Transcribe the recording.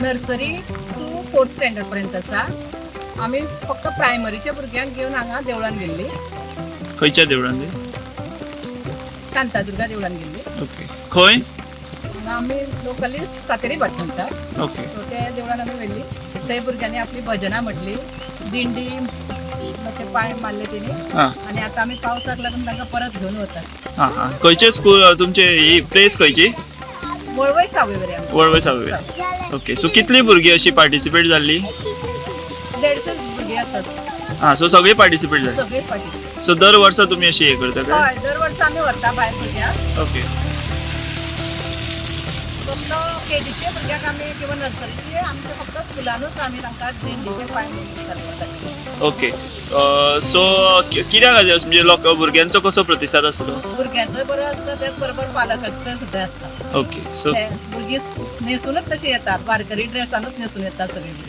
Nursery to 4th standard पर्यंत आसा. आम्ही फक्त प्रायमरीच्या भुरग्यांक घेऊन हांगा देवळान गेल्ली. खंयच्या देवळान? शांतादुर्गा देवळान गेल्ली. ओके. खंय? आम्ही लोकली सातेरी भाट म्हणटात. ओके. सो त्या देवळान आम्ही गेल्ली. थंय भुरग्यांनी आपली भजनां म्हटली, दिंडी ते पांय मारले तेणी. आणि आता आम्ही पावसाक लागून तांकां परत घेऊन वतात. हां हां. खंयचे स्कूल तुमचे ही प्लेस खंयची? वळवय सावयवेरी. वळवय सावयवेरी. ओके. सो कितली भुरगीं अशी पार्टिसिपेट जाल्ली? 150 भुरगीं आसात. हां. सो सगळी पार्टिसिपेट जाली. सगळी पार्टिसिपेट. सो दर वर्सा तुम्ही अशी हे करता काय? हय, दर वर्सा आमी व्हरता भायर भुरग्यांक. ओके. फक्त केजीचे भुरग्यांक आमी किंवा नर्सरीचे आमचे फक्त स्कुलानूच आमी तांकां दिंडीचे पांय घालतात. ओके. सो कित्याक म्हणजे भुरग्यांचो कसो प्रतिसाद आसलो? भुरग्यांचोय बरो आसता, त्याच बरोबर पालकांचो सुद्दां आसता. ओके. सो भुरगीं न्हेसूनच तशी येतात, वारकरी ड्रेसानूच न्हेसून येतात सगळीं.